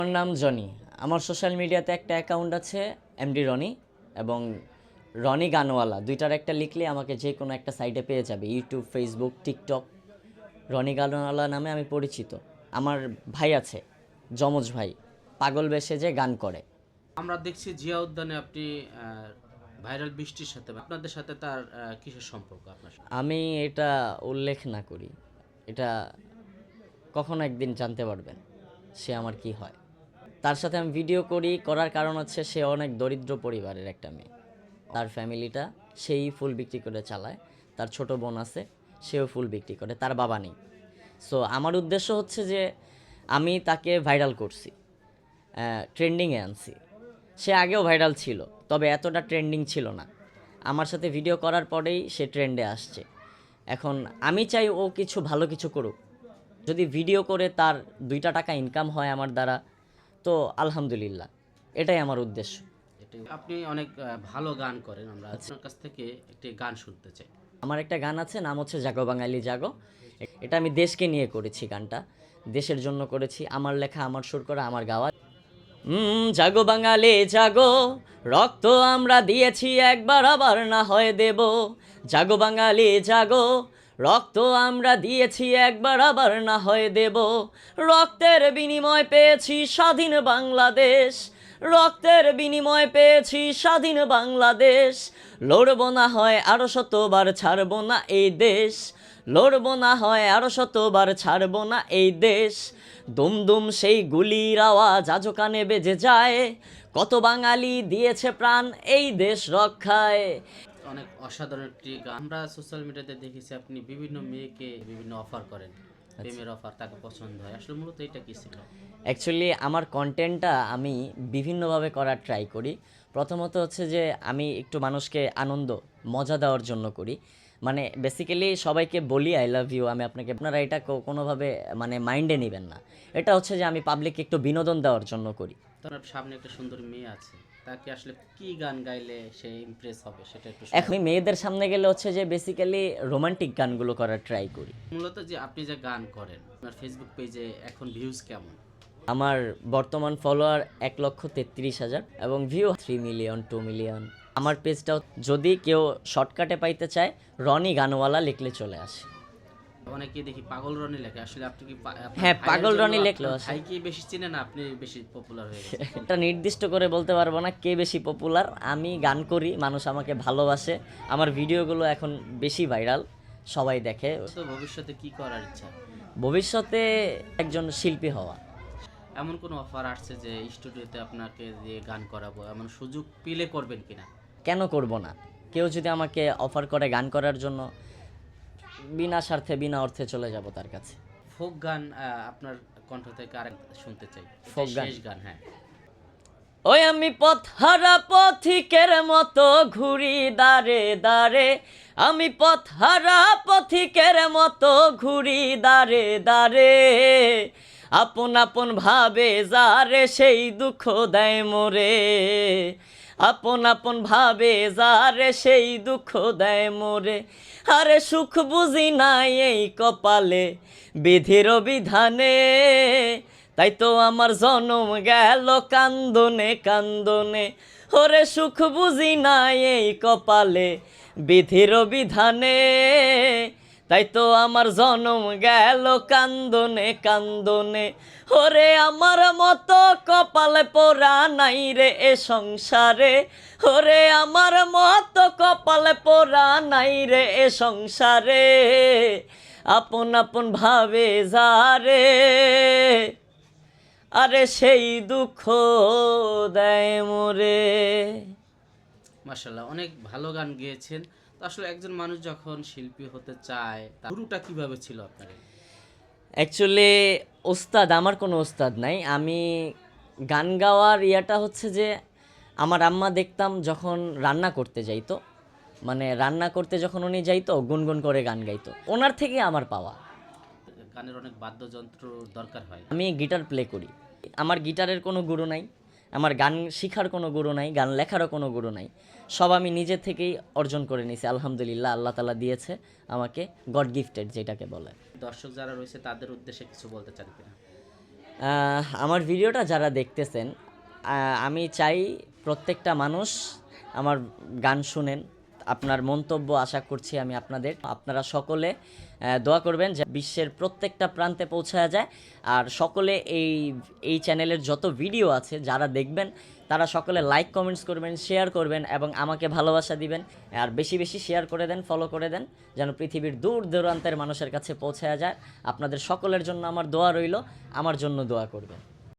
আমার নাম জনি। আমার সোশ্যাল মিডিয়াতে একটা অ্যাকাউন্ট আছে এমডি রনি এবং রনি গানওয়ালা, দুইটার একটা লিখলে আমাকে যে কোনো একটা সাইটে পেয়ে যাবে। YouTube, Facebook, TikTok, Roni Gaanwala নামে আমি পরিচিত। আমার ভাই আছে, যমজ ভাই, পাগল বেশে যে গান করে। আমরা দেখছি জিয়া উদ্যানে আপনি ভাইরাল বৃষ্টির সাথে আপনাদের সাথে তার কিসের সম্পর্ক আপনার সাথে? আমি এটা উল্লেখ না করি, এটা কখনো একদিন জানতে পারবেন সে আমার কি হয়। তার সাথে আমি ভিডিও করার কারণ হচ্ছে সে অনেক দরিদ্র পরিবারের একটা মেয়ে। তার ফ্যামিলিটা সেই ফুল বিক্রি করে চালায়। তার ছোট বোন আছে, সেও ফুল বিক্রি করে, তার বাবা নেই। সো আমার উদ্দেশ্য হচ্ছে যে আমি তাকে ভাইরাল করছি, ট্রেন্ডিংয়ে আনছি। সে আগেও ভাইরাল ছিল, তবে এতটা ট্রেন্ডিং ছিল না। আমার সাথে ভিডিও করার পরেই সে ট্রেন্ডে আসছে। এখন আমি চাই ও কিছু ভালো কিছু করুক। যদি ভিডিও করে তার 2টা টাকা ইনকাম হয় আমার দ্বারা, তো আলহামদুলিল্লাহ, এটাই আমার উদ্দেশ্য। আপনি অনেক ভালো গান করেন, আমরা আপনার কাছ থেকে একটি গান শুনতে চাই। আমার একটা গান আছে, নাম হচ্ছে জাগো বাঙালি জাগো। এটা আমি দেশকে নিয়ে করেছি, গানটা দেশের জন্য করেছি। আমার লেখা, আমার সুর করা, আমার গাওয়া। জাগো বাঙালি জাগো, রক্ত আমরা দিয়েছি একবার, আবার না হয় দেব। জাগো বাঙালি জাগো, রক্ত আমরা দিয়েছি একবার, আবার না হয় দেব। রক্তের বিনিময় পেয়েছি স্বাধীন বাংলাদেশ, রক্তের বিনিময় পেয়েছি স্বাধীন বাংলাদেশ। লড়ব না হয় আরো শতবার, ছাড়ব না এই দেশ। লড়ব না হয় আরো শতবার, ছাড়ব না এই দেশ। দুম দুম সেই গুলির আওয়াজ আজও কানে বেজে যায়, কত বাঙালি দিয়েছে প্রাণ এই দেশ রক্ষায়। অনেক অসাধারণ একটি গান। আমরা সোশ্যাল মিডিয়াতে দেখেছি আপনি বিভিন্ন মেয়েকে বিভিন্ন অফার করেন, প্রেমের অফার, তাকে পছন্দ হয়। আসলে মূলত এটা কি ছিল? অ্যাকচুয়ালি আমার কন্টেন্টটা আমি বিভিন্নভাবে করার ট্রাই করি। প্রথমত হচ্ছে যে আমি একটু মানুষকে আনন্দ, মজা দেওয়ার জন্য করি। মানে বেসিক্যালি সবাইকে বলি আই লাভ ইউ, আমি আপনাকে, আপনারা এটা কোনোভাবে মানে মাইন্ডে নেবেন না। এটা হচ্ছে যে আমি পাবলিককে একটু বিনোদন দেওয়ার জন্য করি। তার সামনে একটা সুন্দর মেয়ে আছে, তাকে আসলে কি গান গাইলে সে ইমপ্রেস হবে সেটা একটু এখন আমি মেয়েদের সামনে গেলে হচ্ছে যে বেসিক্যালি রোমান্টিক গানগুলো করার ট্রাই করি। মূলত যে আপনি যে গান করেন, আপনার ফেসবুক পেজে এখন ভিউজ কেমন? আমার বর্তমান ফলোয়ার 1,33,000 এবং ভিউ 3 মিলিয়ন, 2 মিলিয়ন। আমার পেজটাও যদি কেউ শর্টকাটে পাইতে চায়, রনি গানওয়ালা লিখলে চলে আসে। অনেকে দেখি পাগল রনি লেখে, আসলে আপনি কি হ্যাঁ, পাগল রনি লিখলেও আসে। ভাই কি বেশি চিনে না আপনি বেশি পপুলার হয়ে গেছে? এটা নির্দিষ্ট করে বলতে পারবো না কে বেশি পপুলার। আমি গান করি, মানুষ আমাকে ভালোবাসে, আমার ভিডিওগুলো এখন বেশি ভাইরাল, সবাই দেখে। তো ভবিষ্যতে কি করার ইচ্ছা? ভবিষ্যতে একজন শিল্পী হওয়া। এমন কোনো অফার আসছে যে স্টুডিওতে আপনাকে দিয়ে গান করাবো, এমন সুযোগ পেলে করবেন কিনা? কেন করব না? কেউ যদি আমাকে অফার করে গান করার জন্য, বিনা স্বার্থে বিনা অর্থে চলে যাব তার কাছে। ফোক গান আপনার কণ্ঠ থেকে আরেক শুনতে চাই। ফোক গান? শেষ গান, হ্যাঁ। ওই আমি পথহারা পথিকের মতো ঘুরি দাঁড়ে দাঁড়ে, আমি পথহারা পথিকের মতো ঘুরি দাঁড়ে দাঁড়ে। আপন আপন ভাবে যারে সেই দুঃখ দেয় মোরে, আপন আপন ভাবে যারে সেই দুঃখ দেয় মোরে। আরে সুখ বুঝি নাই এই কপালে, বিধির বিধানে, তাই তো আমার জনম গেল কান্দনে কান্দনে। ওরে সুখ বুঝি নাই এই কপালে, বিধির বিধানে, তাই তো আমার জনম গেল কান্দনে কান্দনে। ওরে আমার মতো কপালে পোড়া নাই রে এ সংসারে, ওরে আমার মতো কপালে পোড়া নাই রে এ সংসারে। আপন আপন ভাবে যারে, আরে সেই দুঃখ দেয় মোরে। মাশাআল্লাহ, অনেক ভালো গান গেয়েছেন। তো আসলে একজন মানুষ যখন শিল্পী হতে চায়, তার শুরুটা কিভাবে ছিল আপনার? অ্যাকচুয়ালি ওস্তাদ, আমার কোনো ওস্তাদ নাই। আমি গান গাওয়ার ইয়াটা হচ্ছে যে আমার আম্মা দেখতাম যখন রান্না করতে যাইতো, মানে রান্না করতে যখন উনি যাইতো গুনগুন করে গান গাইতো, ওনার থেকে আমার পাওয়া। গানের অনেক বাদ্যযন্ত্র দরকার হয়। আমি গিটার প্লে করি, আমার গিটারের কোনো গুরু নাই, আমার গান শেখার কোনো গুরু নাই, গান লেখারও কোনো গুরু নাই। সব আমি নিজে থেকেই অর্জন করে নিয়েছি আলহামদুলিল্লাহ। আল্লাহ তাআলা দিয়েছে আমাকে, গড গিফটেড যেটাকে বলে। দর্শক যারা রয়েছে তাদের উদ্দেশ্যে কিছু বলতে চান কিনা? আমার ভিডিওটা যারা দেখতেছেন, আমি চাই প্রত্যেকটা মানুষ আমার গান শুনেন। আপনার মন্তব্য আশা করছি আমি আপনারা সকলে দোয়া করবেন যে বিশ্বের প্রত্যেকটা প্রান্তে পৌঁছায়া যায়। আর সকলে এই চ্যানেলের যত ভিডিও আছে যারা দেখবেন তারা সকলে লাইক কমেন্টস করবেন, শেয়ার করবেন এবং আমাকে ভালোবাসা দিবেন। আর বেশি বেশি শেয়ার করে দেন, ফলো করে দেন, যেন পৃথিবীর দূর দূরান্তের মানুষের কাছে পৌঁছায়া যায়। আপনাদের সকলের জন্য আমার দোয়া রইল, আমার জন্য দোয়া করবেন।